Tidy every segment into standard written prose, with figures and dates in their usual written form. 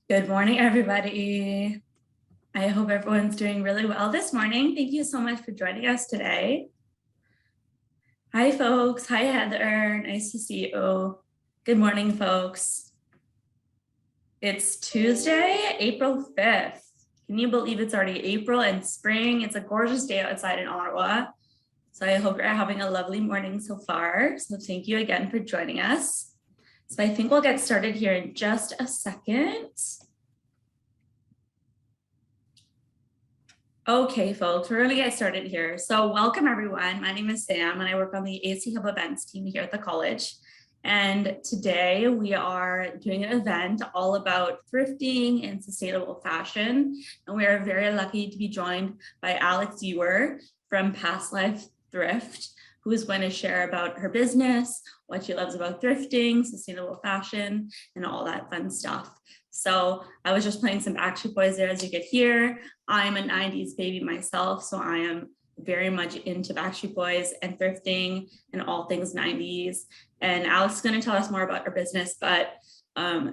Good morning, everybody. I hope everyone's doing really well this morning. Thank you so much for joining us today. Hi, folks. Hi, Heather. Nice to see you. Good morning, folks. It's Tuesday, April 5th. Can you believe it's already April and spring? It's a gorgeous day outside in Ottawa. So I hope you're having a lovely morning so far. So thank you again for joining us. So I think we'll get started here in just a second. Okay, folks, we're going to get started here. So welcome, everyone. My name is Sam, and I work on the AC Hub events team here at the college. And today we are doing an event all about thrifting and sustainable fashion. And we are very lucky to be joined by Alex Ure from Past Lives Thrift, who is going to share about her business, what she loves about thrifting, sustainable fashion, and all that fun stuff. So I was just playing some Backstreet Boys there, as you could hear. I'm a 90s baby myself, so I am very much into Backstreet Boys and thrifting and all things 90s. And Alex is going to tell us more about her business, but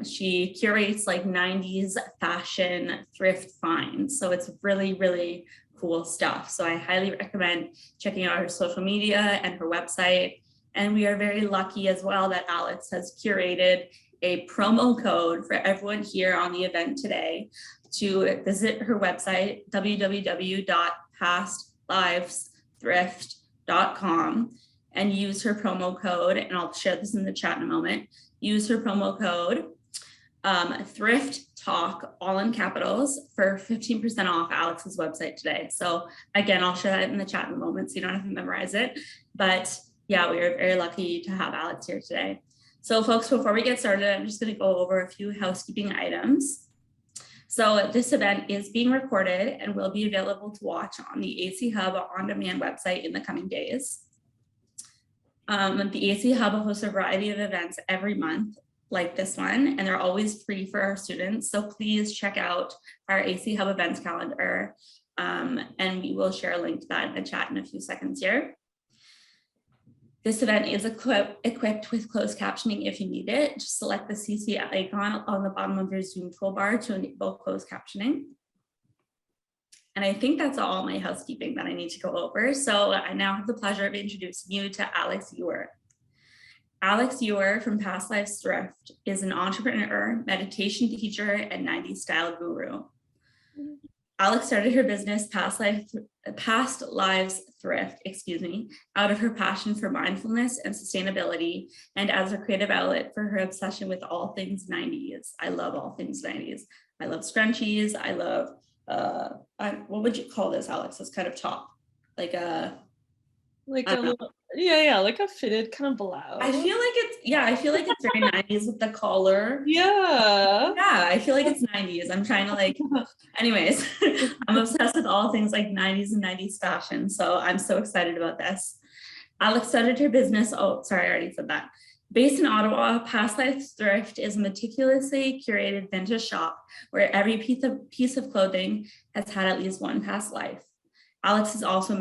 she curates like 90s fashion thrift finds. So it's really, really cool stuff. So I highly recommend checking out her social media and her website. And we are very lucky as well that Alex has curated a promo code for everyone here on the event today to visit her website, www.pastlivesthrift.com, and use her promo code, and I'll share this in the chat in a moment. Use her promo code, Thrift Talk, all in capitals, for 15% off Alex's website today. So again, I'll share that in the chat in a moment so you don't have to memorize it. But yeah, we are very lucky to have Alex here today. So folks, before we get started, I'm just going to go over a few housekeeping items. So this event is being recorded and will be available to watch on the AC Hub on-demand website in the coming days. The AC Hub hosts a variety of events every month like this one, and they're always free for our students. So please check out our AC Hub events calendar, and we will share a link to that in the chat in a few seconds here. This event is equipped with closed captioning if you need it. Just select the CC icon on the bottom of your Zoom toolbar to enable closed captioning. And I think that's all my housekeeping that I need to go over. So I now have the pleasure of introducing you to Alex Ure. Alex Ure from Past Lives Thrift is an entrepreneur, meditation teacher, and 90s style guru. Alex started her business, Past Lives Thrift, out of her passion for mindfulness and sustainability, and as a creative outlet for her obsession with all things 90s. I love all things 90s. I love scrunchies. I love, what would you call this, Alex? It's kind of top, like a little, like a fitted kind of blouse. I feel like it's very 90s with the collar. Yeah, I feel like it's 90s. I'm trying to anyways, I'm obsessed with all things like 90s and 90s fashion. So I'm so excited about this. Alex started her business. Oh, sorry, I already said that. Based in Ottawa, Past Lives Thrift is a meticulously curated vintage shop where every piece of clothing has had at least one past life. Alex is also a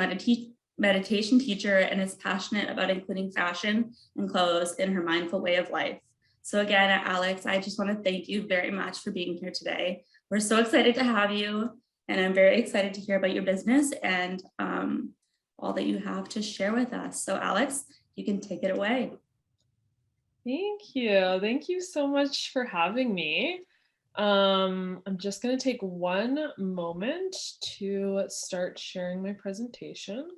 meditation teacher and is passionate about including fashion and clothes in her mindful way of life. So again, Alex, I just want to thank you very much for being here today. We're so excited to have you, and I'm very excited to hear about your business and all that you have to share with us. So Alex, you can take it away. Thank you. Thank you so much for having me. I'm just going to take one moment to start sharing my presentation.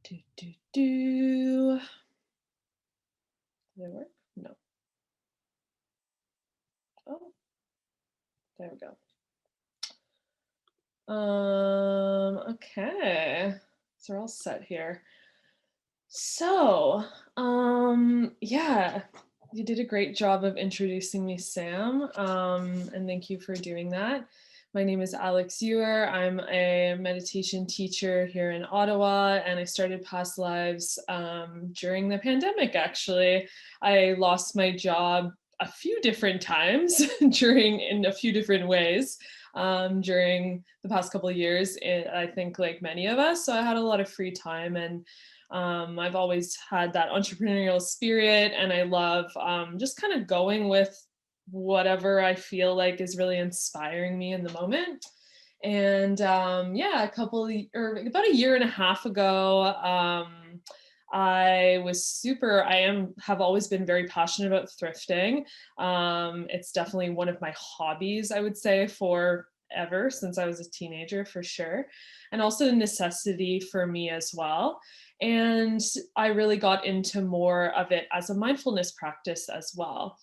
Did it work? No. Oh, there we go. Okay, so we're all set here. So, yeah, you did a great job of introducing me, Sam, and thank you for doing that. My name is Alex Ure. I'm a meditation teacher here in Ottawa, and I started Past Lives during the pandemic, actually. I lost my job a few different times in a few different ways during the past couple of years, I think like many of us. So I had a lot of free time, and I've always had that entrepreneurial spirit, and I love just kind of going with whatever I feel like is really inspiring me in the moment. And yeah, about a year and a half ago, have always been very passionate about thrifting. It's definitely one of my hobbies, I would say, for ever since I was a teenager, for sure. And also a necessity for me as well. And I really got into more of it as a mindfulness practice as well,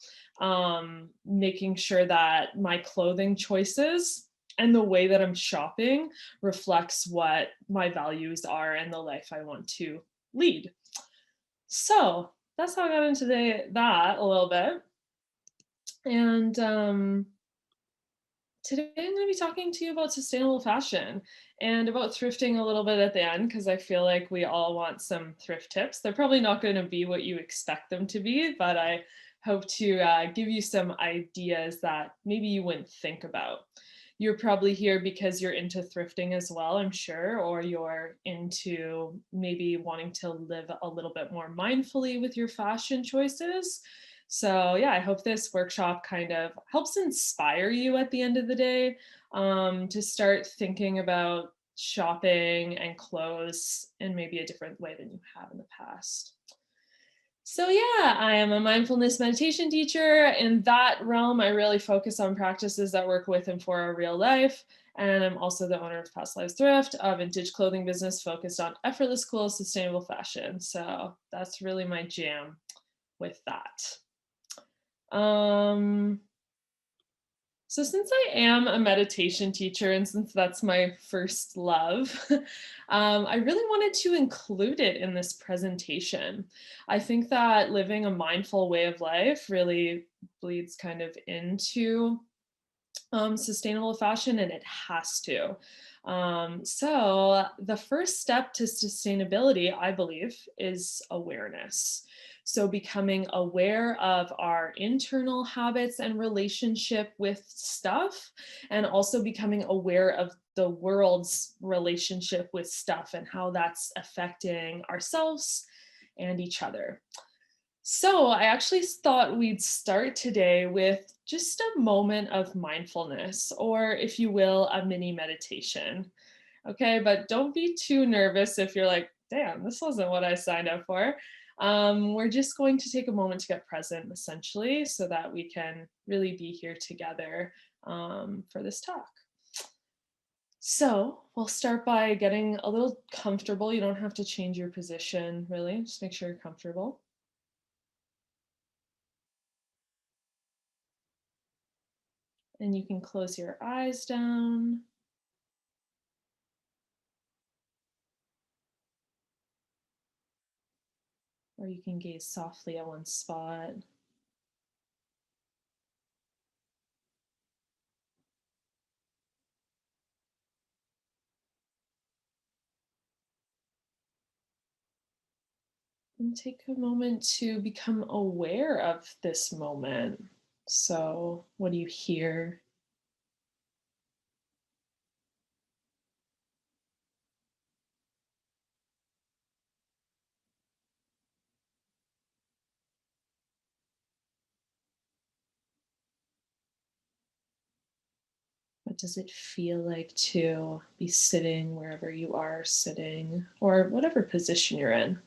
making sure that my clothing choices and the way that I'm shopping reflects what my values are and the life I want to lead. So that's how I got into that a little bit. And today I'm going to be talking to you about sustainable fashion and about thrifting a little bit at the end, because I feel like we all want some thrift tips. They're probably not going to be what you expect them to be, but I hope to give you some ideas that maybe you wouldn't think about. You're probably here because you're into thrifting as well, I'm sure, or you're into maybe wanting to live a little bit more mindfully with your fashion choices. So, yeah, I hope this workshop kind of helps inspire you at the end of the day, to start thinking about shopping and clothes in maybe a different way than you have in the past. So, yeah, I am a mindfulness meditation teacher. In that realm, I really focus on practices that work with and for our real life. And I'm also the owner of Past Lives Thrift, a vintage clothing business focused on effortless, cool, sustainable fashion. So, that's really my jam with that. Um, so since I am a meditation teacher and since that's my first love, I really wanted to include it in this presentation. I think that living a mindful way of life really bleeds kind of into sustainable fashion, and it has to. So, the first step to sustainability, I believe, is awareness. So, becoming aware of our internal habits and relationship with stuff, and also becoming aware of the world's relationship with stuff and how that's affecting ourselves and each other. So, I actually thought we'd start today with just a moment of mindfulness, or if you will, a mini meditation. Okay, but don't be too nervous if you're like, damn, this wasn't what I signed up for. We're just going to take a moment to get present, essentially, so that we can really be here together for this talk. So, we'll start by getting a little comfortable. You don't have to change your position, really, just make sure you're comfortable. And you can close your eyes down, or you can gaze softly at one spot. And take a moment to become aware of this moment. So, what do you hear? What does it feel like to be sitting wherever you are sitting, or whatever position you're in?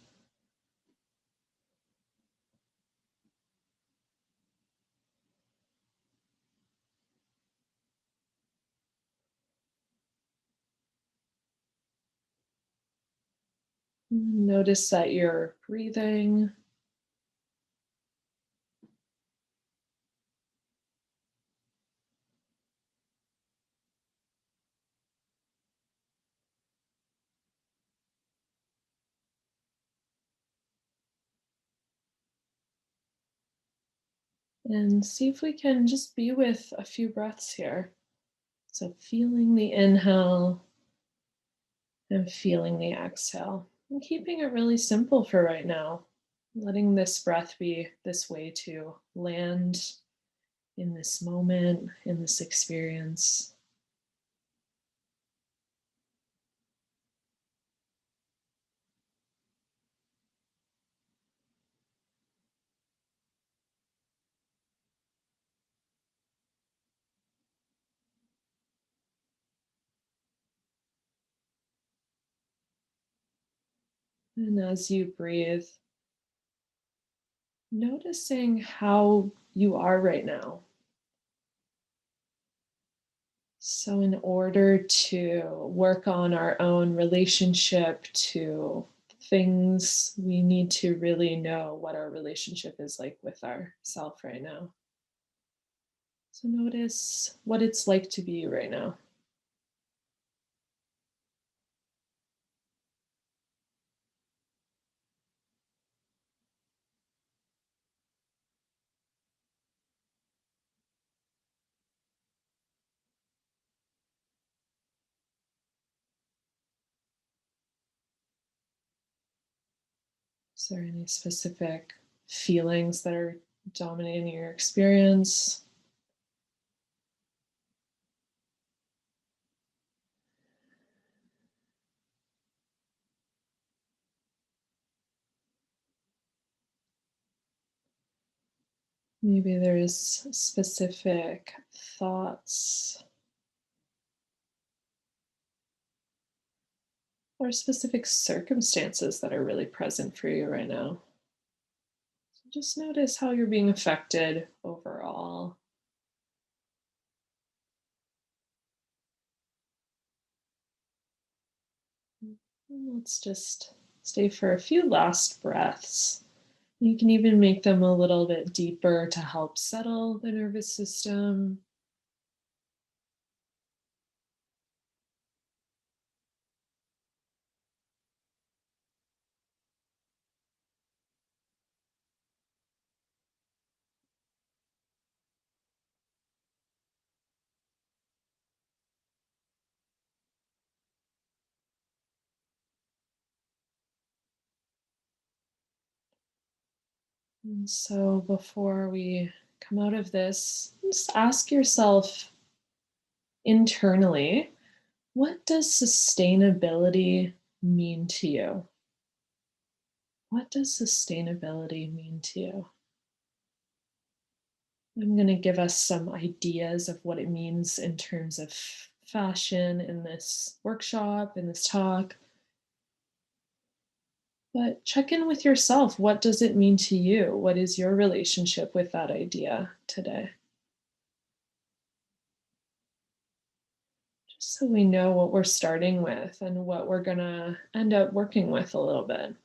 Notice that you're breathing. And see if we can just be with a few breaths here. So, feeling the inhale and feeling the exhale. And keeping it really simple for right now. Letting this breath be this way to land in this moment, in this experience. And as you breathe, noticing how you are right now. So, in order to work on our own relationship to things, we need to really know what our relationship is like with ourself right now. So, notice what it's like to be you right now. Is there any specific feelings that are dominating your experience? Maybe there's specific thoughts or specific circumstances that are really present for you right now. So just notice how you're being affected overall. And let's just stay for a few last breaths. You can even make them a little bit deeper to help settle the nervous system. And so before we come out of this, just ask yourself internally, what does sustainability mean to you? What does sustainability mean to you? I'm going to give us some ideas of what it means in terms of fashion in this workshop, in this talk. But check in with yourself. What does it mean to you? What is your relationship with that idea today? Just so we know what we're starting with and what we're going to end up working with a little bit.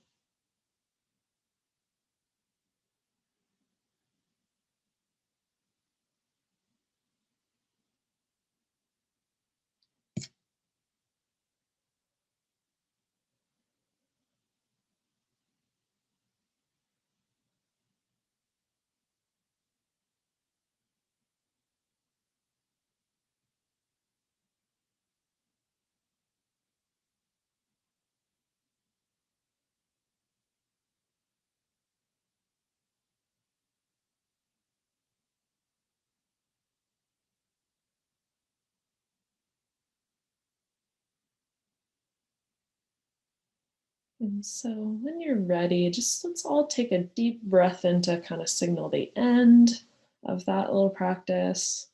And so when you're ready, just let's all take a deep breath in to kind of signal the end of that little practice.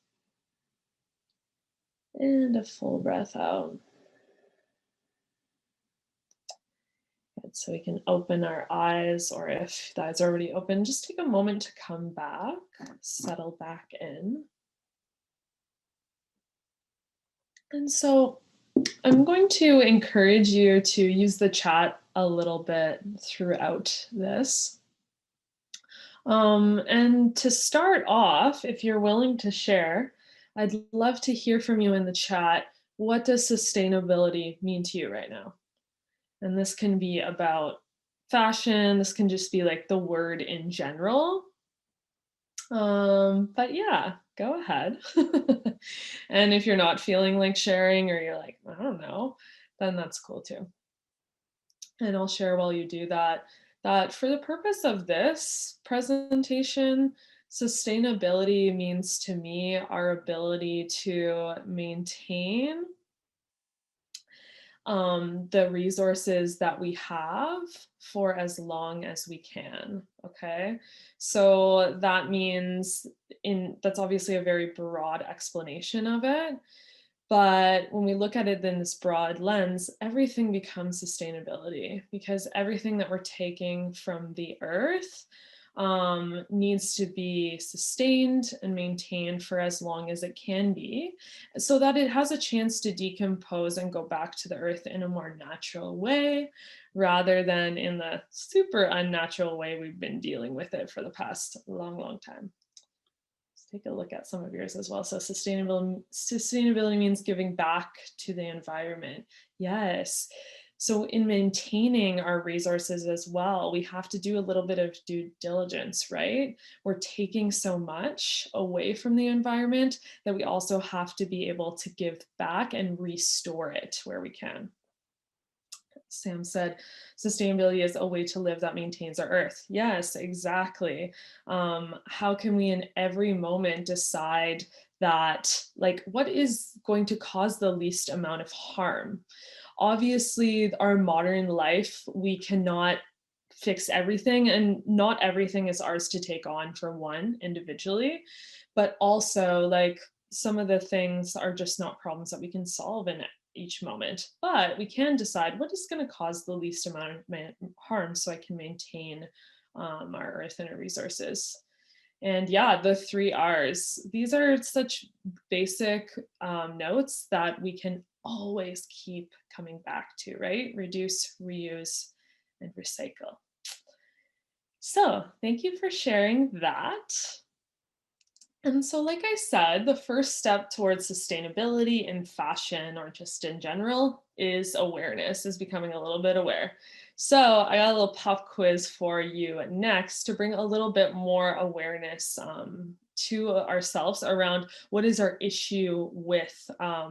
And a full breath out. Good. So we can open our eyes, or if the eyes are already open, just take a moment to come back, settle back in. And so I'm going to encourage you to use the chat a little bit throughout this. And to start off, if you're willing to share, I'd love to hear from you in the chat. What does sustainability mean to you right now? And this can be about fashion, this can just be like the word in general. But yeah, go ahead. And if you're not feeling like sharing or you're like, I don't know, then that's cool too. And I'll share while you do that, that for the purpose of this presentation, sustainability means to me our ability to maintain the resources that we have for as long as we can. Okay, so that means that's obviously a very broad explanation of it, But when we look at it in this broad lens, everything becomes sustainability because everything that we're taking from the earth needs to be sustained and maintained for as long as it can be so that it has a chance to decompose and go back to the earth in a more natural way rather than in the super unnatural way we've been dealing with it for the past long time. Let's take a look at some of yours as well. So sustainability means giving back to the environment. Yes. So in maintaining our resources as well, we have to do a little bit of due diligence, right? We're taking so much away from the environment that we also have to be able to give back and restore it where we can. Sam said, sustainability is a way to live that maintains our earth. Yes, exactly. How can we in every moment decide that, like, what is going to cause the least amount of harm? Obviously, our modern life, we cannot fix everything, and not everything is ours to take on for one individually, but also, like, some of the things are just not problems that we can solve in each moment, but we can decide what is going to cause the least amount of harm so I can maintain our earth and our resources. And yeah, the 3 R's, these are such basic notes that we can always keep coming back to, right? Reduce, reuse, and recycle. So thank you for sharing that. And so, like I said, the first step towards sustainability in fashion or just in general is awareness, is becoming a little bit aware. So, I got a little pop quiz for you next to bring a little bit more awareness to ourselves around what is our issue with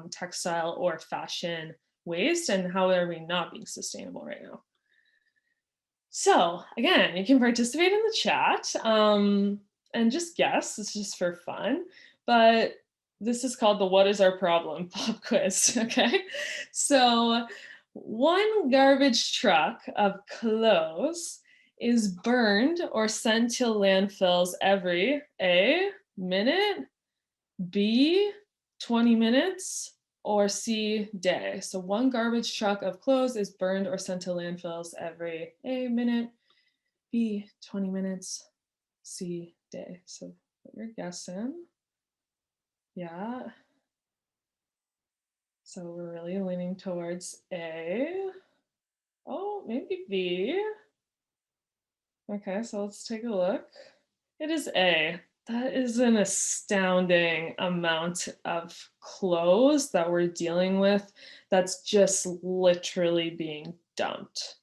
textile or fashion waste and how are we not being sustainable right now. So again, you can participate in the chat and just guess. It's just for fun. But this is called the What is Our Problem pop quiz. Okay. So one garbage truck of clothes is burned or sent to landfills every A, minute, B, 20 minutes, or C, day. So one garbage truck of clothes is burned or sent to landfills every A, minute, B, 20 minutes, C, day. So what you're guessing. Yeah. So we're really leaning towards A. Oh, maybe B. Okay, so let's take a look. It is A. That is an astounding amount of clothes that we're dealing with that's just literally being dumped.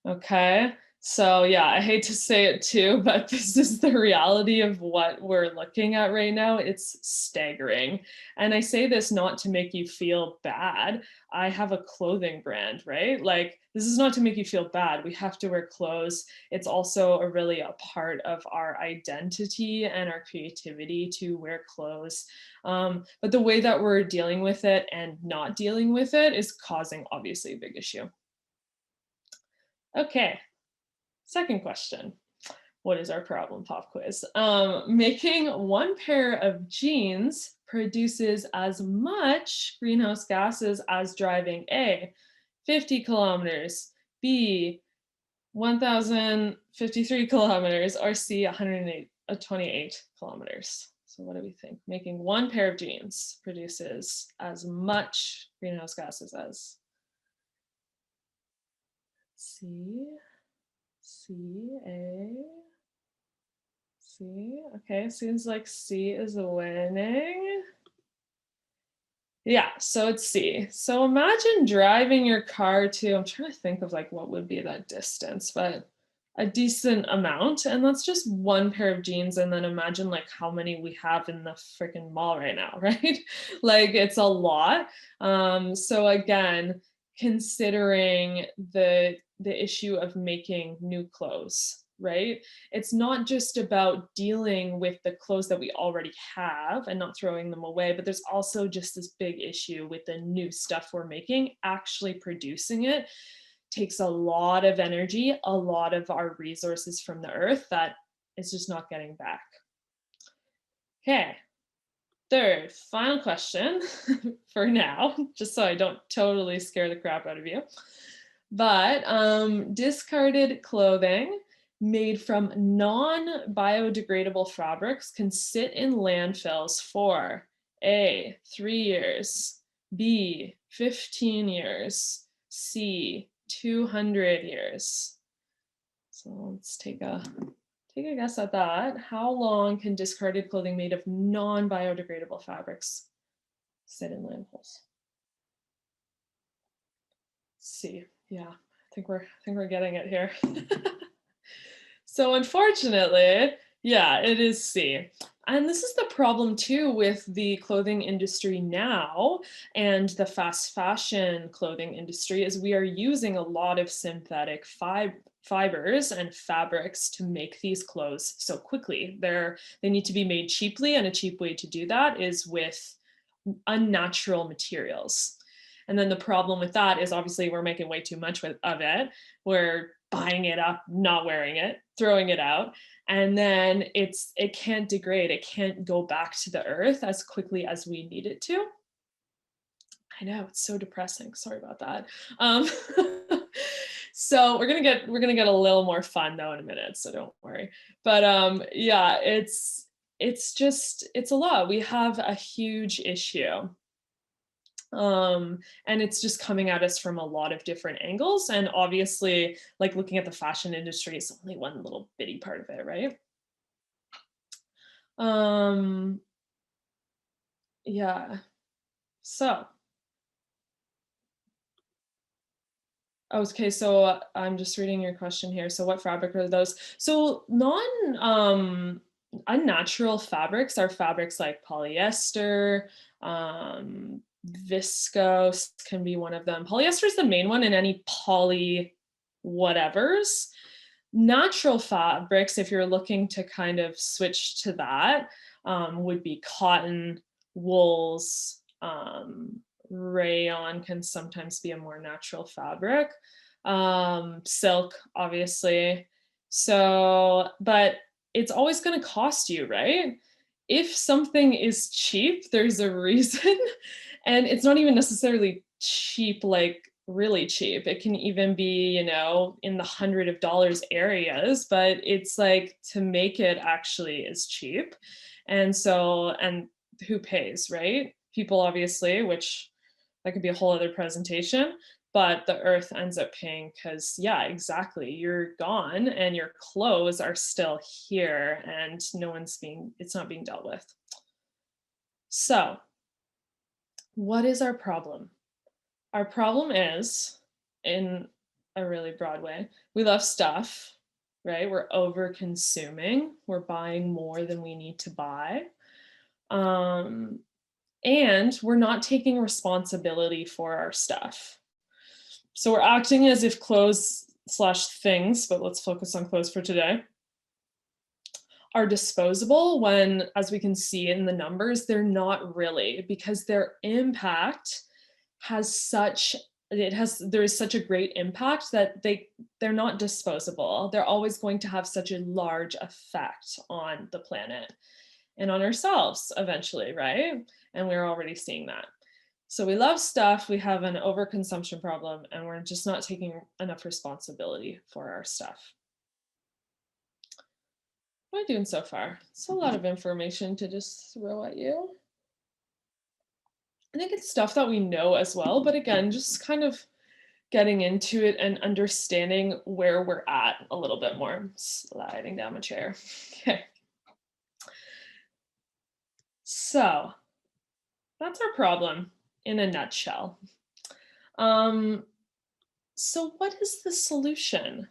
Okay. So yeah, I hate to say it too, but this is the reality of what we're looking at right now. It's staggering. And I say this not to make you feel bad. I have a clothing brand, right? Like, this is not to make you feel bad. We have to wear clothes. It's also really a part of our identity and our creativity to wear clothes. But the way that we're dealing with it and not dealing with it is causing obviously a big issue. Okay, second question. What is our problem pop quiz? Making one pair of jeans produces as much greenhouse gases as driving A, 50 kilometers, B, 1,053 kilometers, or C, 128 kilometers. So what do we think? Making one pair of jeans produces as much greenhouse gases as C, C, A, C. Okay, seems like C is winning. Yeah, so it's C. So imagine driving your car to, I'm trying to think of like what would be that distance, but a decent amount. And that's just one pair of jeans. And then imagine like how many we have in the freaking mall right now, right? Like it's a lot. So again, considering the issue of making new clothes, right? It's not just about dealing with the clothes that we already have and not throwing them away, but there's also just this big issue with the new stuff we're making. Actually producing it takes a lot of energy, a lot of our resources from the earth that is just not getting back. Okay, Third, final question for now, just so I don't totally scare the crap out of you. But discarded clothing made from non-biodegradable fabrics can sit in landfills for A, 3 years, B, 15 years, C, 200 years. So let's take a guess at that. How long can discarded clothing made of non-biodegradable fabrics sit in landfills? C. Yeah, I think we're getting it here. So unfortunately, yeah, it is C. And this is the problem too with the clothing industry now and the fast fashion clothing industry is we are using a lot of synthetic fibers and fabrics to make these clothes so quickly. They need to be made cheaply, and a cheap way to do that is with unnatural materials. And then the problem with that is obviously we're making way too much of it. We're buying it up, not wearing it, throwing it out, and then it can't degrade. It can't go back to the earth as quickly as we need it to. I know, it's so depressing. Sorry about that. Um, so we're gonna get a little more fun though in a minute, so don't worry. But yeah, it's a lot. We have a huge issue. And it's just coming at us from a lot of different angles. And obviously, like looking at the fashion industry is only one little bitty part of it, right? Um, yeah. So, okay, so I'm just reading your question here. So, what fabric are those? So, unnatural fabrics are fabrics like polyester, viscose can be one of them. Polyester is the main one, and any poly whatevers. Natural fabrics, if you're looking to kind of switch to that, would be cotton, wools, rayon can sometimes be a more natural fabric, silk, obviously. So, but it's always going to cost you, right? If something is cheap, there's a reason. And it's not even necessarily cheap, like really cheap. It can even be, in the hundred of dollars areas, but it's like to make it actually is cheap. And so, and who pays, right? People obviously, which that could be a whole other presentation, but the earth ends up paying because, yeah, exactly. You're gone and your clothes are still here and it's not being dealt with. So, what is our problem? Our problem is, in a really broad way, we love stuff, right? We're over consuming, we're buying more than we need to buy. And we're not taking responsibility for our stuff. So we're acting as if clothes slash things, but let's focus on clothes for today, are disposable when, as we can see in the numbers, they're not really, because their impact there is such a great impact that they're not disposable. They're always going to have such a large effect on the planet and on ourselves eventually, right? And we're already seeing that. So we love stuff, we have an overconsumption problem, and we're just not taking enough responsibility for our stuff. What am I doing so far? It's a lot of information to just throw at you. I think it's stuff that we know as well, but again, just kind of getting into it and understanding where we're at a little bit more. I'm sliding down my chair. Okay. So that's our problem in a nutshell. So what is the solution?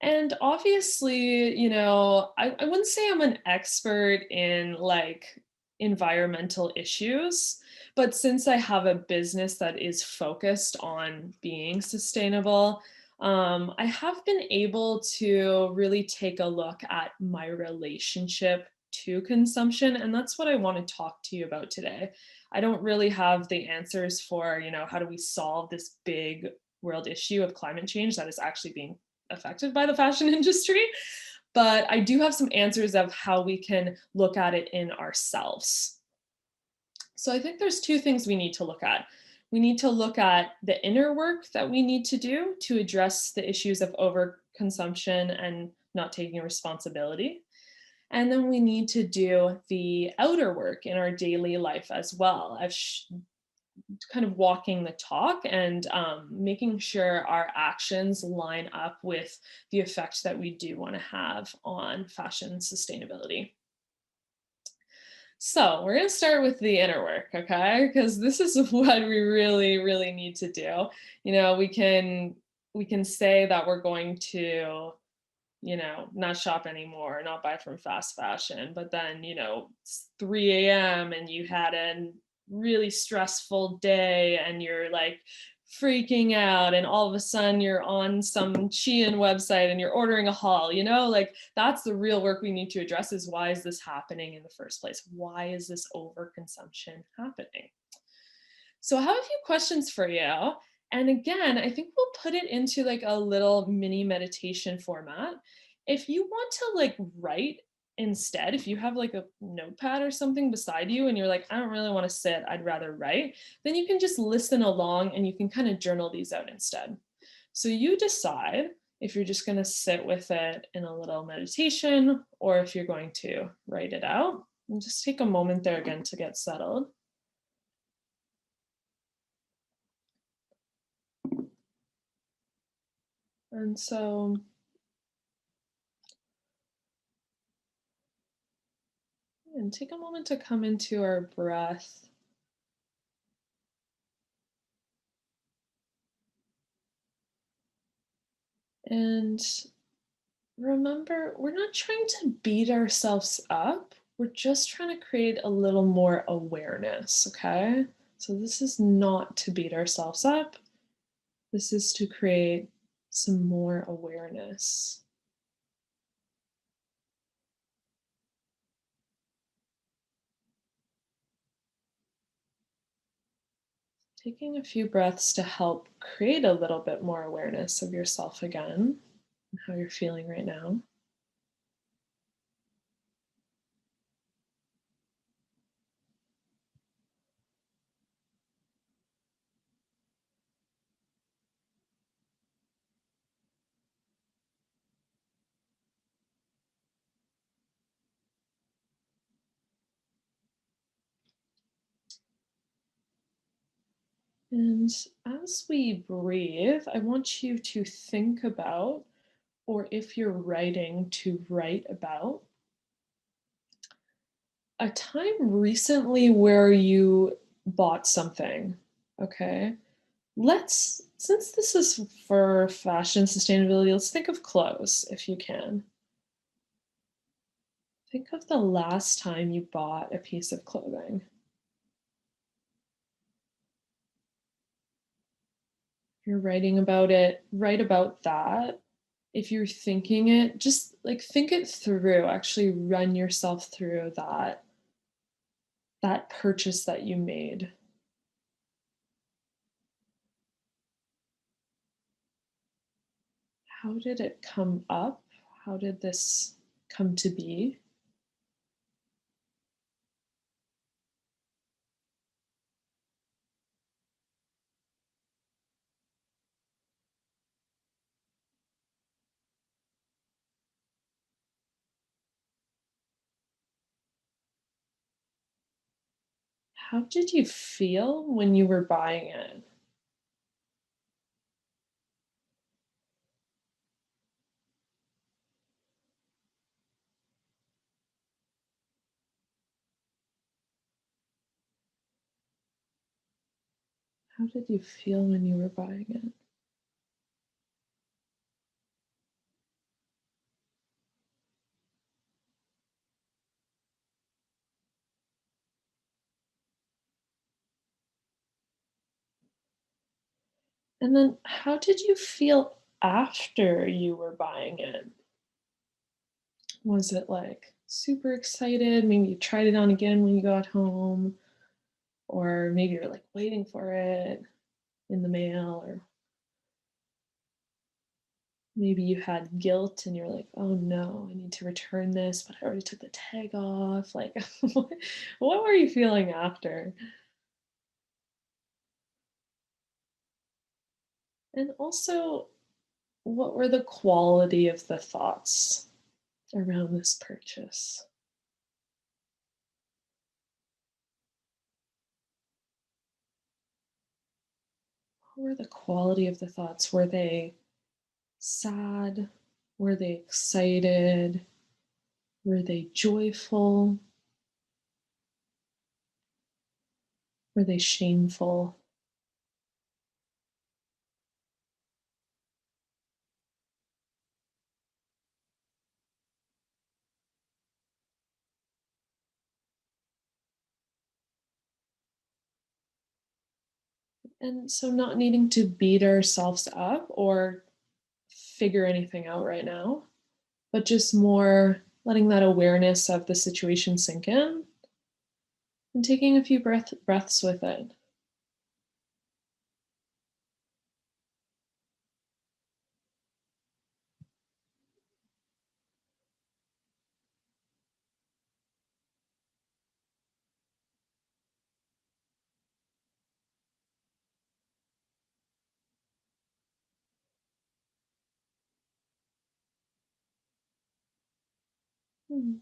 And obviously, I wouldn't say I'm an expert in like environmental issues, but since I have a business that is focused on being sustainable, I have been able to really take a look at my relationship to consumption. And that's what I want to talk to you about today. I don't really have the answers for, how do we solve this big world issue of climate change that is actually being affected by the fashion industry, but I do have some answers of how we can look at it in ourselves. So I think there's two things we need to look at. We need to look at the inner work that we need to do to address the issues of overconsumption and not taking responsibility. And then we need to do the outer work in our daily life as well, of kind of walking the talk and making sure our actions line up with the effect that we do want to have on fashion sustainability. So we're going to start with the inner work, okay? Because this is what we really, really need to do. We can say that we're going to, not shop anymore, not buy from fast fashion, but then, it's 3 a.m. and you had a really stressful day and you're like freaking out, and all of a sudden you're on some Shein website and you're ordering a haul, like that's the real work we need to address, is why is this happening in the first place? Why is this overconsumption happening? So I have a few questions for you. And again, I think we'll put it into like a little mini meditation format. If you want to like write instead, if you have like a notepad or something beside you and you're like, I don't really want to sit, I'd rather write, then you can just listen along and you can kind of journal these out instead. So you decide if you're just going to sit with it in a little meditation or if you're going to write it out. And just take a moment there again to get settled. And so and take a moment to come into our breath. And remember, we're not trying to beat ourselves up. We're just trying to create a little more awareness, okay? So this is not to beat ourselves up. This is to create some more awareness. Taking a few breaths to help create a little bit more awareness of yourself again and how you're feeling right now. And as we breathe, I want you to think about, or if you're writing, to write about a time recently where you bought something. Okay. Since this is for fashion sustainability, let's think of clothes if you can. Think of the last time you bought a piece of clothing. You're writing about it, write about that. If you're thinking it, just like think it through, actually run yourself through that purchase that you made. How did it come up? How did this come to be? How did you feel when you were buying it? How did you feel when you were buying it? And then how did you feel after you were buying it? Was it like super excited? Maybe you tried it on again when you got home, or maybe you're like waiting for it in the mail, or Maybe you had guilt and you're like, oh no, I need to return this, but I already took the tag off. Like, what were you feeling after? And also, what were the quality of the thoughts around this purchase? What were the quality of the thoughts? Were they sad? Were they excited? Were they joyful? Were they shameful? And so, not needing to beat ourselves up or figure anything out right now, but just more letting that awareness of the situation sink in and taking a few breaths with it.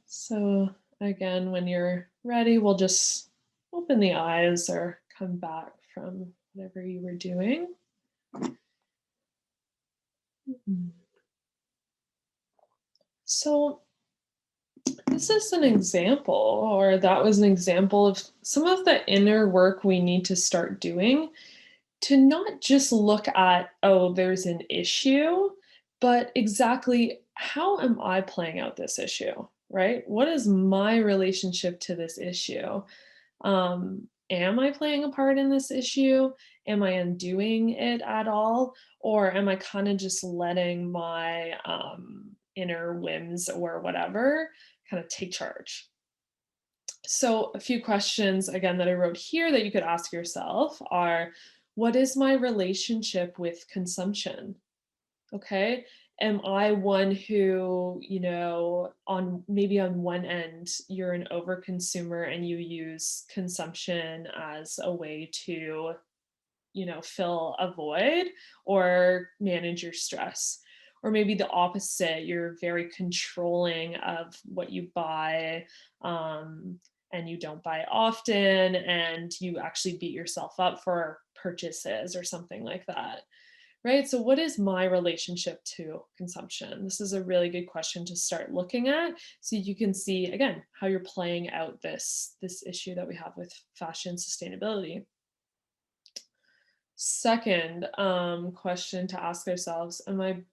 So, again, when you're ready, we'll just open the eyes or come back from whatever you were doing. Mhm. So, this is an example, or that was an example of some of the inner work we need to start doing to not just look at, oh, there's an issue, but exactly how am I playing out this issue, right? What is my relationship to this issue? Am I playing a part in this issue? Am I undoing it at all? Or am I kind of just letting my inner whims or whatever kind of take charge? So, a few questions again that I wrote here that you could ask yourself are, what is my relationship with consumption? Okay. Am I one who, on maybe on one end, you're an overconsumer and you use consumption as a way to, fill a void or manage your stress? Or maybe the opposite, you're very controlling of what you buy, and you don't buy often, and you actually beat yourself up for purchases or something like that. Right? So, what is my relationship to consumption? This is a really good question to start looking at, so you can see again how you're playing out this issue that we have with fashion sustainability. Second question to ask ourselves: am I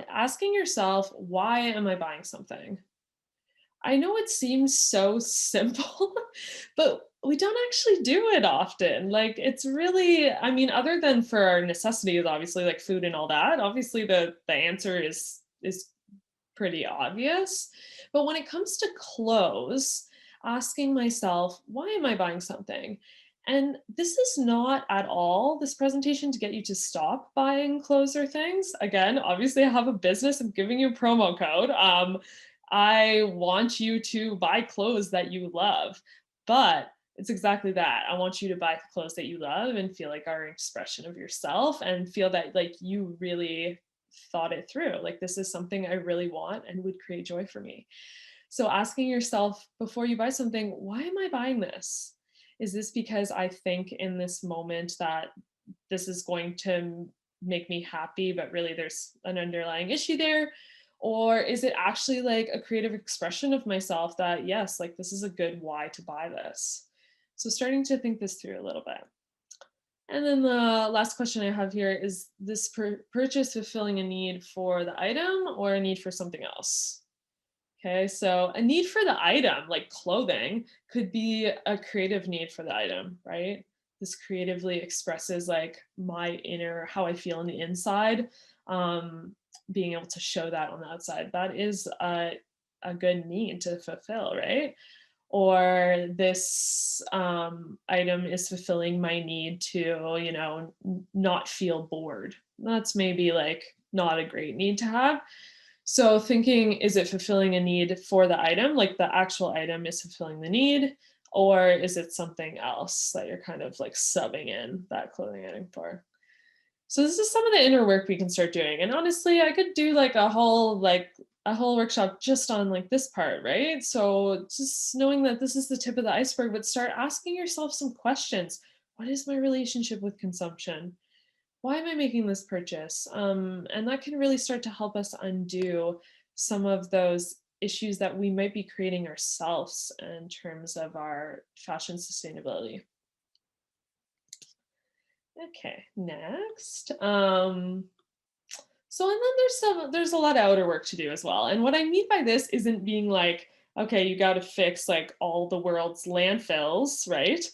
asking yourself, why am I buying something? I know it seems so simple, but we don't actually do it often. Like, it's really, I mean, other than for our necessities, obviously, like food and all that, obviously the answer is pretty obvious. But when it comes to clothes, asking myself, why am I buying something? And this is not at all this presentation to get you to stop buying clothes or things. Again, obviously, I have a business. I'm giving you a promo code. I want you to buy clothes that you love, but it's exactly that. I want you to buy clothes that you love and feel like are an expression of yourself and feel that like you really thought it through. Like, this is something I really want and would create joy for me. So asking yourself before you buy something, why am I buying this? Is this because I think in this moment that this is going to make me happy, but really there's an underlying issue there? Or is it actually like a creative expression of myself that, yes, like this is a good why to buy this? So starting to think this through a little bit. And then the last question I have here is this purchase fulfilling a need for the item or a need for something else? Okay, so a need for the item, like clothing, could be a creative need for the item, right? This creatively expresses like my inner, how I feel on the inside. Being able to show that on the outside, that is a good need to fulfill, right? Or this item is fulfilling my need to, not feel bored. That's maybe like not a great need to have. So thinking, is it fulfilling a need for the item? Like the actual item is fulfilling the need, or is it something else that you're kind of like subbing in that clothing item for? So this is some of the inner work we can start doing. And honestly, I could do like a whole workshop just on like this part, right? So just knowing that this is the tip of the iceberg, but start asking yourself some questions. What is my relationship with consumption? Why am I making this purchase? And that can really start to help us undo some of those issues that we might be creating ourselves in terms of our fashion sustainability. Okay, next. So and then there's a lot of outer work to do as well. And what I mean by this isn't being like, okay, you got to fix like all the world's landfills, right?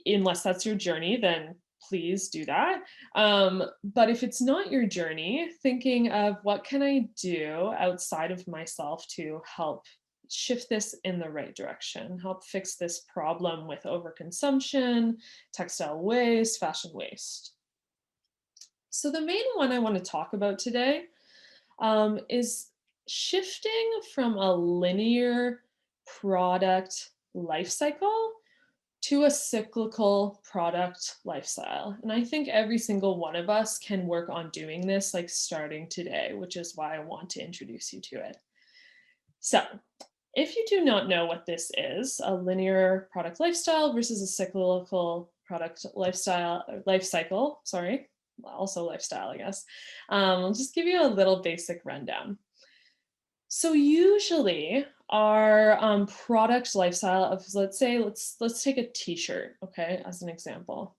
Unless that's your journey, then please do that. But if it's not your journey, thinking of what can I do outside of myself to help shift this in the right direction, help fix this problem with overconsumption, textile waste, fashion waste. So the main one I want to talk about today is shifting from a linear product life cycle to a cyclical product lifestyle. And I think every single one of us can work on doing this, like starting today, which is why I want to introduce you to it. So, if you do not know what this is, a linear product lifestyle versus a cyclical product lifestyle, life cycle, sorry, also lifestyle, I guess. I'll just give you a little basic rundown. So usually our product lifestyle of, let's say, let's take a t-shirt, okay, as an example.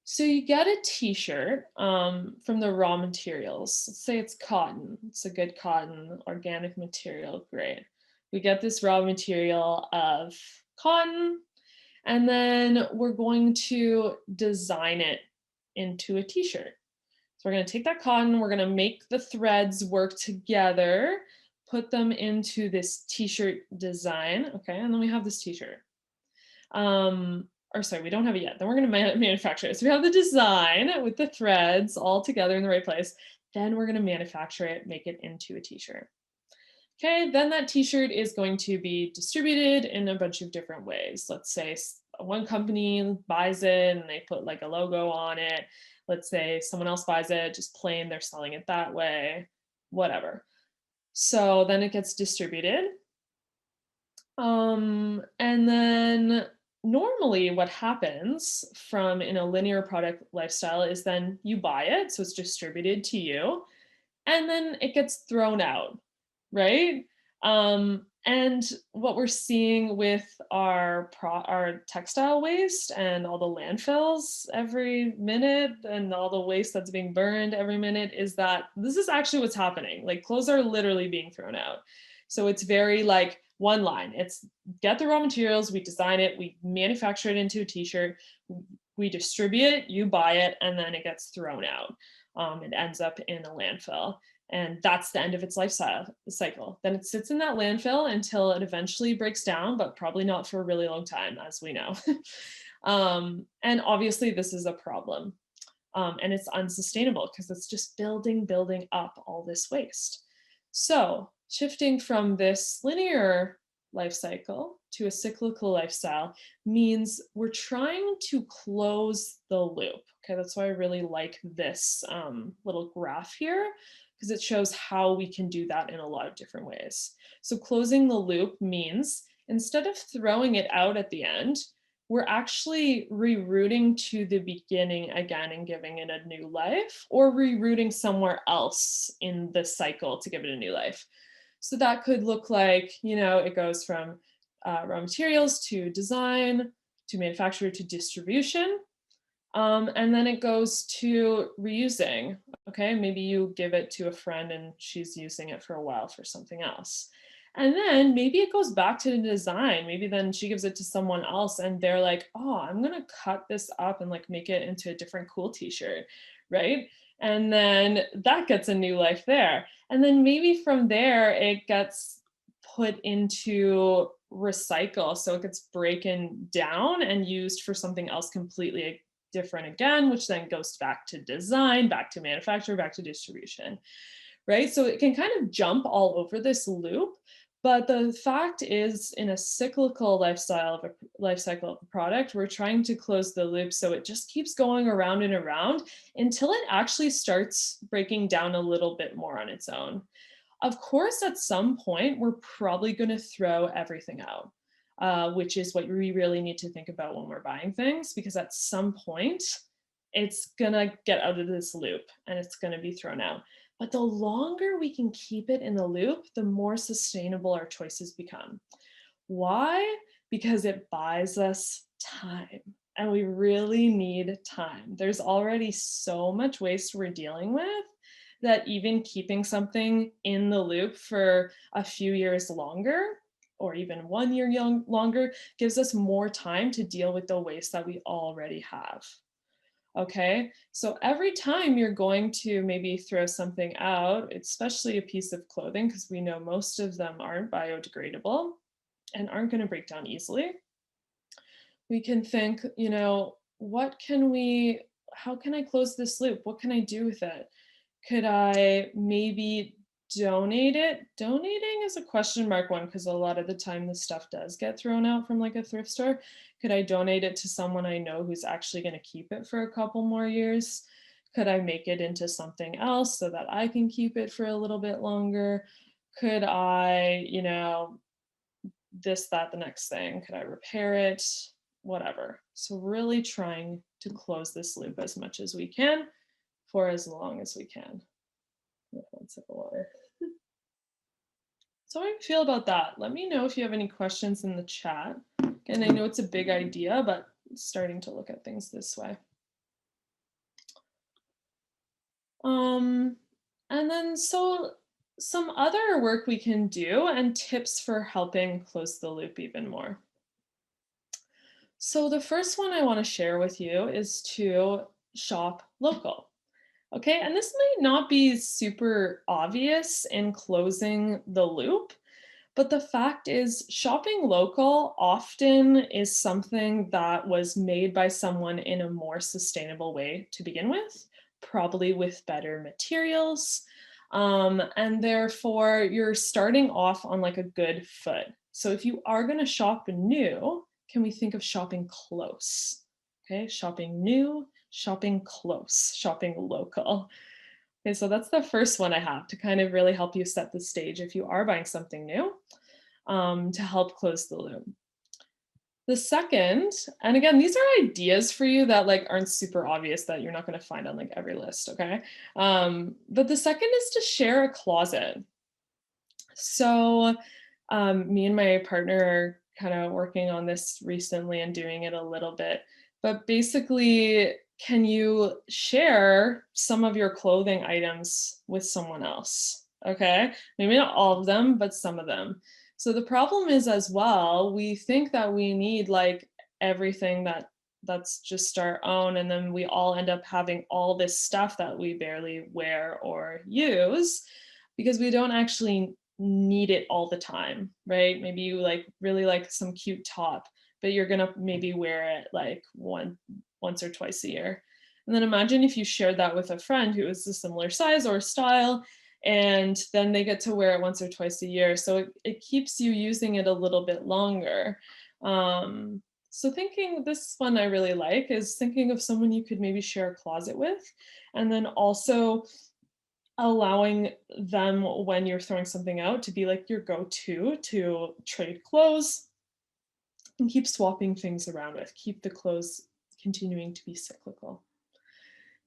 So you get a t-shirt from the raw materials. Let's say it's cotton. It's a good cotton, organic material, great. We get this raw material of cotton, and then we're going to design it into a t-shirt. So we're going to take that cotton, we're going to make the threads work together, put them into this t-shirt design, okay, and then we have this t-shirt. Or sorry, we don't have it yet. Then we're going to manufacture it. So we have the design with the threads all together in the right place. Then we're going to manufacture it, make it into a t-shirt. Okay, then that t-shirt is going to be distributed in a bunch of different ways. Let's say one company buys it and they put like a logo on it. Let's say someone else buys it just plain, they're selling it that way, whatever. So then it gets distributed. And then normally what happens from in a linear product lifestyle is then you buy it, so it's distributed to you, and then it gets thrown out, right? And what we're seeing with our textile waste and all the landfills every minute and all the waste that's being burned every minute is that this is actually what's happening. Like clothes are literally being thrown out. So it's very like one line. It's get the raw materials, we design it, we manufacture it into a t-shirt, we distribute it, you buy it, and then it gets thrown out. It ends up in a landfill. And that's the end of its life cycle. Then it sits in that landfill until it eventually breaks down, but probably not for a really long time, as we know. And obviously this is a problem. And it's unsustainable because it's just building up all this waste. So shifting from this linear life cycle to a cyclical lifestyle means we're trying to close the loop. Okay, that's why I really like this little graph here, because it shows how we can do that in a lot of different ways. So closing the loop means instead of throwing it out at the end, we're actually rerouting to the beginning again and giving it a new life, or rerouting somewhere else in the cycle to give it a new life. So that could look like, you know, it goes from raw materials to design, to manufacture, to distribution. And then it goes to reusing. Okay, maybe you give it to a friend and she's using it for a while for something else. And then maybe it goes back to the design. Maybe then she gives it to someone else and they're like, oh, I'm gonna cut this up and like make it into a different cool t-shirt, right? And then that gets a new life there. And then maybe from there it gets put into recycle. So it gets broken down and used for something else completely different again, which then goes back to design, back to manufacturer, back to distribution, right? So it can kind of jump all over this loop. But the fact is, in a cyclical life cycle of a product, we're trying to close the loop so it just keeps going around and around until it actually starts breaking down a little bit more on its own. Of course, at some point, we're probably going to throw everything out, which is what we really need to think about when we're buying things, because at some point, it's going to get out of this loop and it's going to be thrown out. But the longer we can keep it in the loop, the more sustainable our choices become. Why? Because it buys us time. And we really need time. There's already so much waste we're dealing with that even keeping something in the loop for a few years longer, or even 1 year longer, gives us more time to deal with the waste that we already have. Okay, so every time you're going to maybe throw something out, especially a piece of clothing, because we know most of them aren't biodegradable and aren't going to break down easily, we can think, how can I close this loop? What can I do with it? Could I maybe donate it? Donating is a question mark one, because a lot of the time the stuff does get thrown out from like a thrift store. Could I donate it to someone I know who's actually going to keep it for a couple more years? Could I make it into something else so that I can keep it for a little bit longer? Could I, this, that, the next thing? Could I repair it? Whatever. So really trying to close this loop as much as we can for as long as we can. One sip of water. So how do you feel about that? Let me know if you have any questions in the chat. And I know it's a big idea, but starting to look at things this way. And then some other work we can do and tips for helping close the loop even more. So the first one I want to share with you is to shop local. Okay, and this might not be super obvious in closing the loop, but the fact is shopping local often is something that was made by someone in a more sustainable way to begin with, probably with better materials. And therefore you're starting off on like a good foot. So if you are going to shop new, can we think of shopping close? Okay, shopping new, shopping close, shopping local. Okay, so that's the first one I have to kind of really help you set the stage if you are buying something new, to help close the loop. The second, and again, these are ideas for you that like aren't super obvious that you're not going to find on like every list, okay? But the second is to share a closet. So me and my partner are kind of working on this recently and doing it a little bit. But basically, can you share some of your clothing items with someone else? Okay, maybe not all of them, but some of them. So the problem is as well, we think that we need like everything that's just our own, and then we all end up having all this stuff that we barely wear or use because we don't actually need it all the time, right? Maybe you like really like some cute top, but you're gonna maybe wear it like once or twice a year. And then imagine if you shared that with a friend who is a similar size or style, and then they get to wear it once or twice a year. So it keeps you using it a little bit longer. So thinking, this one I really like is thinking of someone you could maybe share a closet with, and then also allowing them, when you're throwing something out, to be like your go-to to trade clothes and keep swapping things around with, keep the clothes continuing to be cyclical.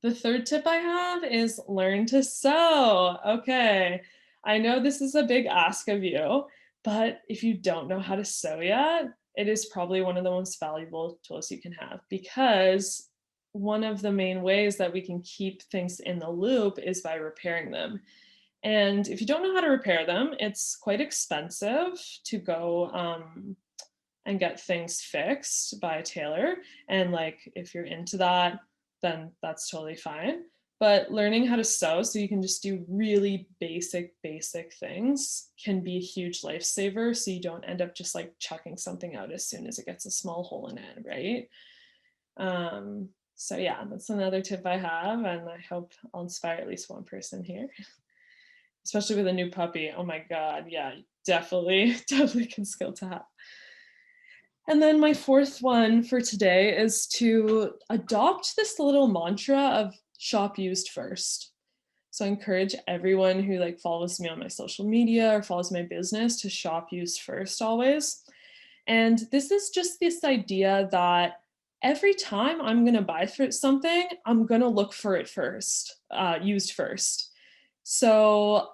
The third tip I have is learn to sew. Okay, I know this is a big ask of you, but if you don't know how to sew yet, it is probably one of the most valuable tools you can have, because one of the main ways that we can keep things in the loop is by repairing them. And if you don't know how to repair them, it's quite expensive to go and get things fixed by a tailor. And like, if you're into that, then that's totally fine. But learning how to sew so you can just do really basic things can be a huge lifesaver. So you don't end up just like chucking something out as soon as it gets a small hole in it, right? So yeah, that's another tip I have, and I hope I'll inspire at least one person here, especially with a new puppy. Oh my God, yeah, definitely, definitely can skill to have. And then my fourth one for today is to adopt this little mantra of shop used first. So I encourage everyone who like follows me on my social media or follows my business to shop used first always. And this is just this idea that every time I'm going to buy for something, I'm going to look for it first, used first. So,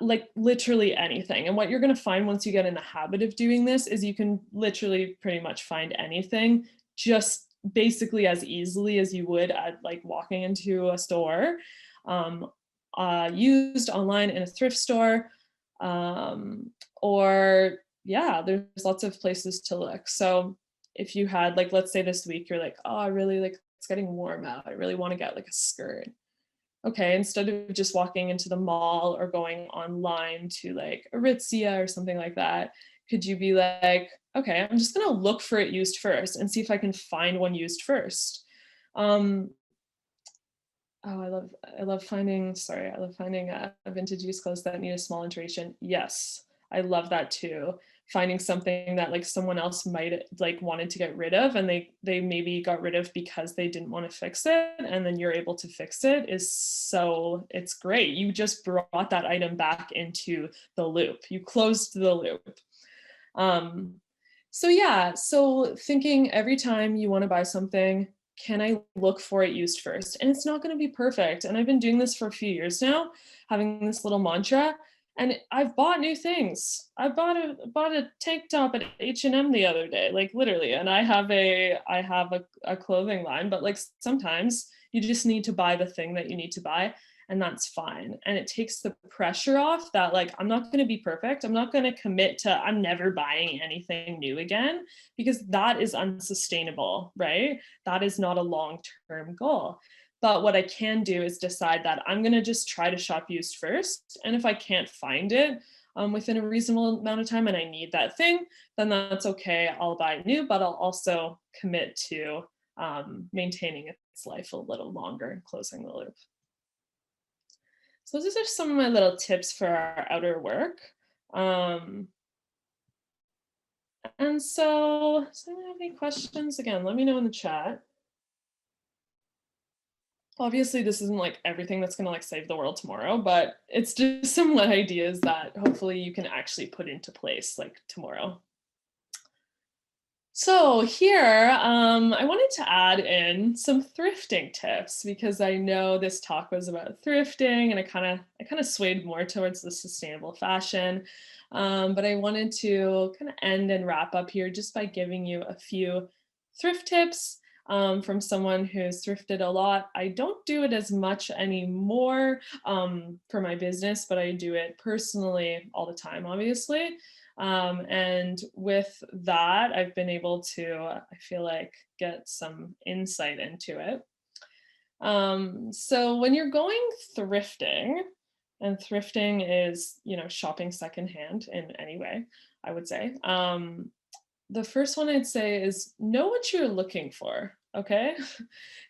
like literally anything. And what you're going to find once you get in the habit of doing this is you can literally pretty much find anything just basically as easily as you would at like walking into a store, um, used online in a thrift store, or yeah, there's lots of places to look. So if you had like, let's say this week, you're like, oh, I really like, it's getting warm out. I really want to get like a skirt. Okay, instead of just walking into the mall or going online to like Aritzia or something like that, could you be like, okay, I'm just gonna look for it used first and see if I can find one used first. Um, oh, I love finding vintage used clothes that need a small alteration. Yes, I love that too. Finding something that like someone else might like wanted to get rid of and they maybe got rid of because they didn't want to fix it and then you're able to fix it is so it's great. You just brought that item back into the loop. You closed the loop. Um, so yeah, so thinking every time you want to buy something, can I look for it used first? And it's not going to be perfect. And I've been doing this for a few years now, having this little mantra. And I've bought new things. I bought a tank top at H&M the other day, like literally. And I have a clothing line, but like sometimes you just need to buy the thing that you need to buy and that's fine. And it takes the pressure off that like I'm not going to be perfect. I'm not going to commit to I'm never buying anything new again because that is unsustainable, right? That is not a long-term goal. But what I can do is decide that I'm going to just try to shop used first. And if I can't find it within a reasonable amount of time and I need that thing, then that's okay. I'll buy it new, but I'll also commit to maintaining its life a little longer and closing the loop. So those are some of my little tips for our outer work. Um, and so, does anyone have any questions? Again, let me know in the chat. Obviously, this isn't like everything that's gonna like save the world tomorrow, but it's just some ideas that hopefully you can actually put into place like tomorrow. So here, I wanted to add in some thrifting tips because I know this talk was about thrifting, and I kind of swayed more towards the sustainable fashion. But I wanted to kind of end and wrap up here just by giving you a few thrift tips from someone who's thrifted a lot. I don't do it as much anymore for my business, but I do it personally all the time, obviously. And with that, I've been able to, I feel like, get some insight into it. So when you're going thrifting, and thrifting is, shopping secondhand in any way, I would say. The first one I'd say is know what you're looking for, okay?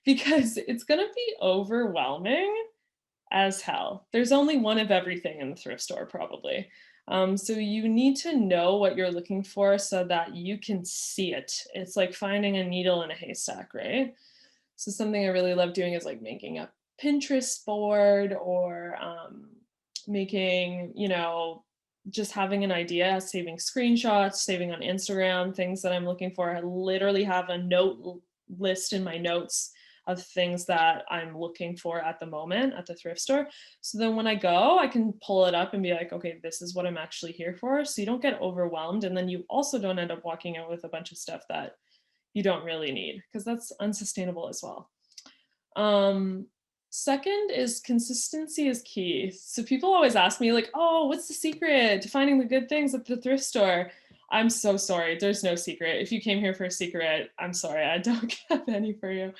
Because it's going to be overwhelming as hell. There's only one of everything in the thrift store, probably. So you need to know what you're looking for so that you can see it. It's like finding a needle in a haystack, right? So something I really love doing is like making a Pinterest board or making, just having an idea, saving screenshots, saving on Instagram, things that I'm looking for. I literally have a note list in my notes of things that I'm looking for at the moment at the thrift store. So then when I go, I can pull it up and be like, okay, this is what I'm actually here for. So you don't get overwhelmed. And then you also don't end up walking out with a bunch of stuff that you don't really need because that's unsustainable as well. Second is consistency is key. So people always ask me like, oh, what's the secret to finding the good things at the thrift store? I'm so sorry. There's no secret. If you came here for a secret, I'm sorry. I don't have any for you.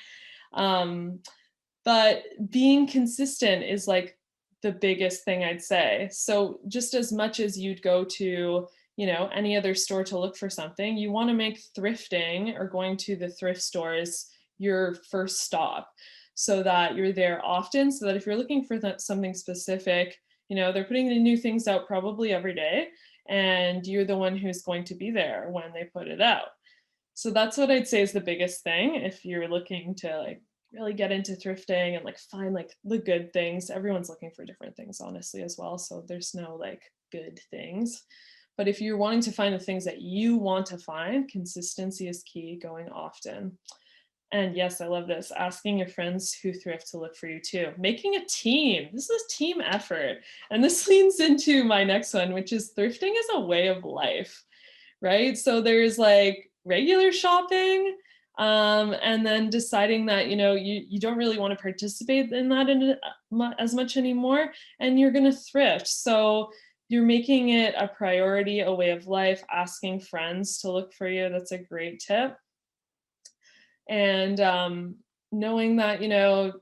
But being consistent is like the biggest thing I'd say. So just as much as you'd go to, any other store to look for something, you want to make thrifting or going to the thrift stores your first stop, so that you're there often, so that if you're looking for something specific, they're putting the new things out probably every day, and you're the one who's going to be there when they put it out. So that's what I'd say is the biggest thing if you're looking to like really get into thrifting and like find like the good things. Everyone's looking for different things, honestly, as well. So there's no like good things. But if you're wanting to find the things that you want to find, consistency is key, going often. And yes, I love this. Asking your friends who thrift to look for you too. Making a team. This is a team effort. And this leans into my next one, which is thrifting is a way of life, right? So there's like regular shopping, and then deciding that, you don't really want to participate in that as much anymore, and you're going to thrift. So you're making it a priority, a way of life, asking friends to look for you. That's a great tip. And knowing that,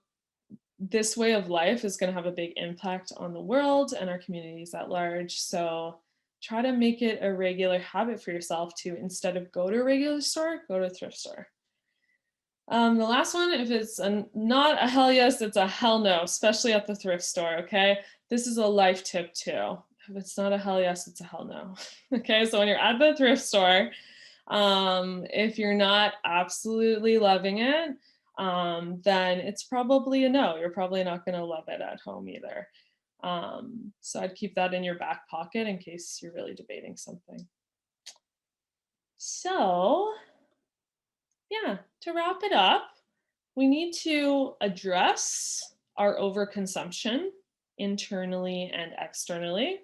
this way of life is going to have a big impact on the world and our communities at large. So try to make it a regular habit for yourself to, instead of go to a regular store, go to a thrift store. The last one, if it's not a hell yes, it's a hell no, especially at the thrift store, okay? This is a life tip too. If it's not a hell yes, it's a hell no. Okay, so when you're at the thrift store, if you're not absolutely loving it, then it's probably a no. You're probably not going to love it at home either. So I'd keep that in your back pocket in case you're really debating something. So yeah, to wrap it up, we need to address our overconsumption internally and externally.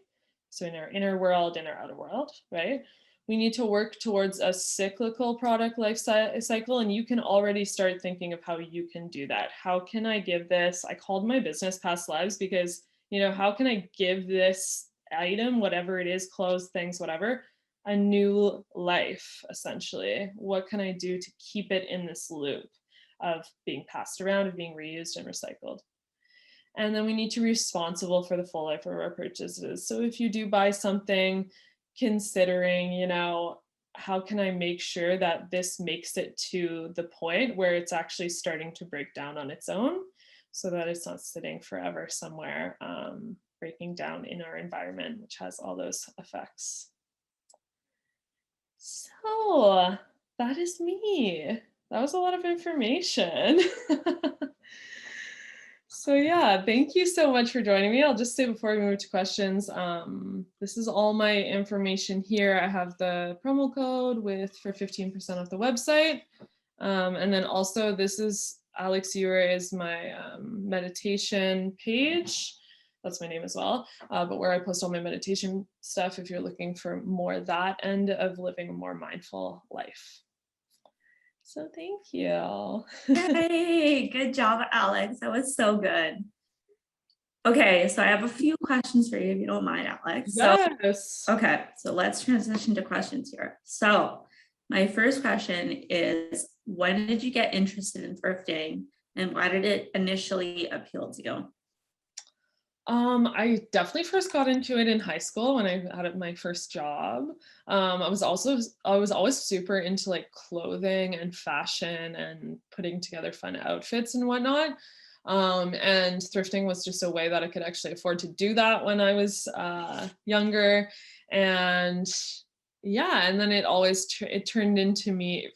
So in our inner world and our outer world, right? We need to work towards a cyclical product life cycle, and you can already start thinking of how you can do that. How can I give this? I called my business Past Lives because, how can I give this item, whatever it is, clothes, things, whatever, a new life, essentially? What can I do to keep it in this loop of being passed around, of being reused and recycled? And then we need to be responsible for the full life of our purchases. So if you do buy something, considering, how can I make sure that this makes it to the point where it's actually starting to break down on its own, so that it's not sitting forever somewhere, breaking down in our environment, which has all those effects. So that is me. That was a lot of information. So yeah, thank you so much for joining me. I'll just say before we move to questions, this is all my information here. I have the promo code for 15% off the website. And then also this is Alex Ure is my meditation page. That's my name as well, but where I post all my meditation stuff if you're looking for more that end of living a more mindful life. So thank you. Hey, good job, Alex. That was so good. Okay, so I have a few questions for you, if you don't mind, Alex. Yes. Okay, so let's transition to questions here. So my first question is, when did you get interested in thrifting, and why did it initially appeal to you? I definitely first got into it in high school when I had my first job. I was always super into like clothing and fashion and putting together fun outfits and whatnot. And thrifting was just a way that I could actually afford to do that when I was younger. And yeah, and then it turned into me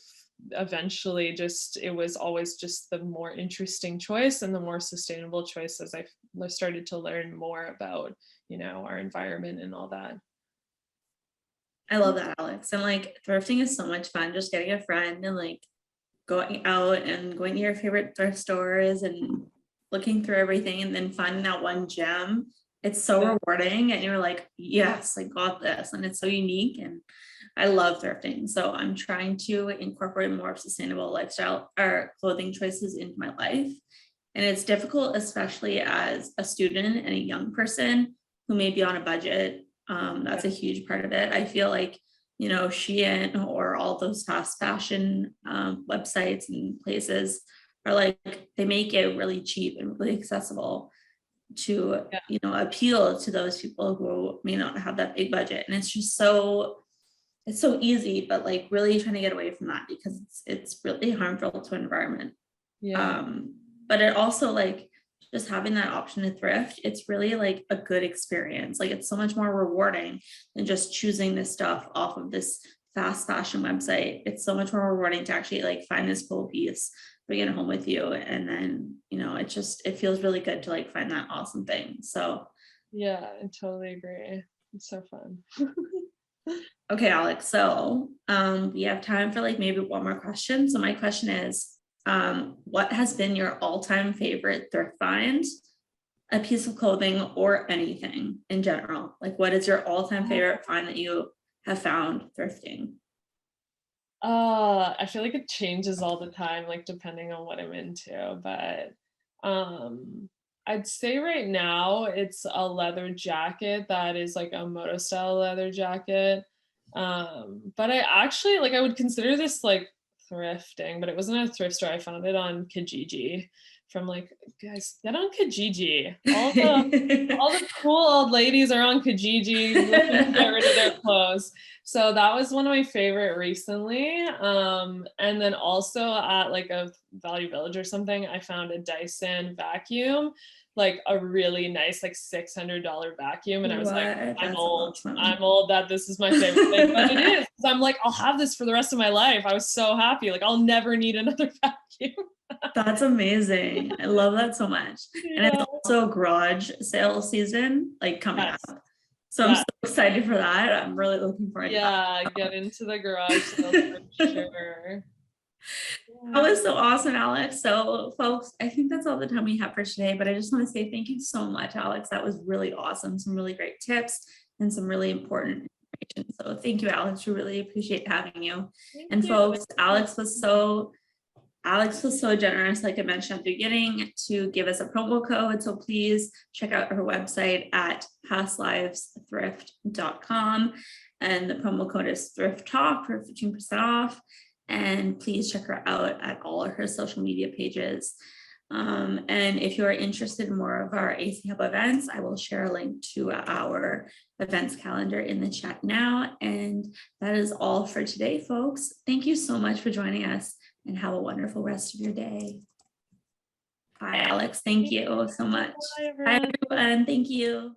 eventually it was always just the more interesting choice and the more sustainable choice as I started to learn more about, our environment and all that. I love that, Alex. And like thrifting is so much fun, just getting a friend and like going out and going to your favorite thrift stores and looking through everything and then finding that one gem. It's so rewarding, and you're like, yes, I got this. And it's so unique, and I love thrifting. So I'm trying to incorporate more sustainable lifestyle or clothing choices into my life. And it's difficult, especially as a student and a young person who may be on a budget. That's a huge part of it. I feel like, Shein or all those fast fashion websites and places are like, they make it really cheap and really accessible to, appeal to those people who may not have that big budget. And it's just it's so easy, but like really trying to get away from that because it's really harmful to an environment. Yeah. But it also like just having that option to thrift, it's really like a good experience. Like it's so much more rewarding than just choosing this stuff off of this fast fashion website. It's so much more rewarding to actually like find this cool piece, bring it home with you, and then it feels really good to like find that awesome thing. So Yeah, I totally agree. It's so fun. okay, Alex. So we have time for like maybe one more question. So my question is, what has been your all-time favorite thrift find, a piece of clothing, or anything in general? Like, what is your all-time favorite find that you have found thrifting? I feel like it changes all the time, like depending on what I'm into, but I'd say right now it's a leather jacket that is like a moto style leather jacket. But I actually like I would consider this like thrifting, but it wasn't a thrift store. I found it on Kijiji from like guys, get on Kijiji. All the cool old ladies are on Kijiji looking to get rid of their clothes. So that was one of my favorite recently. And then also at like a Value Village or something, I found a Dyson vacuum, like a really nice, like $600 vacuum. And I was like, What? I'm That's old. awesome. I'm old that this is my favorite thing. But it is. 'Cause I'm like, I'll have this for the rest of my life. I was so happy. Like I'll never need another vacuum. That's amazing. I love that so much. And it's Yeah. also garage sale season, like coming Yes. up. So I'm so Yeah. excited for that. I'm really looking forward to that. Yeah. Get into the garage sales for sure. That Yeah. was so awesome, Alex. So, folks, I think that's all the time we have for today, but I just want to say thank you so much, Alex. That was really awesome. Some really great tips and some really important information. So, thank you, Alex. We really appreciate having you. Thank And, you. folks, Alex was so generous, like I mentioned at the beginning, to give us a promo code. So please check out her website at pastlivesthrift.com. And the promo code is Thrift Talk for 15% off. And please check her out at all of her social media pages. And if you are interested in more of our AC Hub events, I will share a link to our events calendar in the chat now. And that is all for today, folks. Thank you so much for joining us, and have a wonderful rest of your day. Bye, Alex. Thank you so much. Bye, Bye, everyone. everyone. Thank you.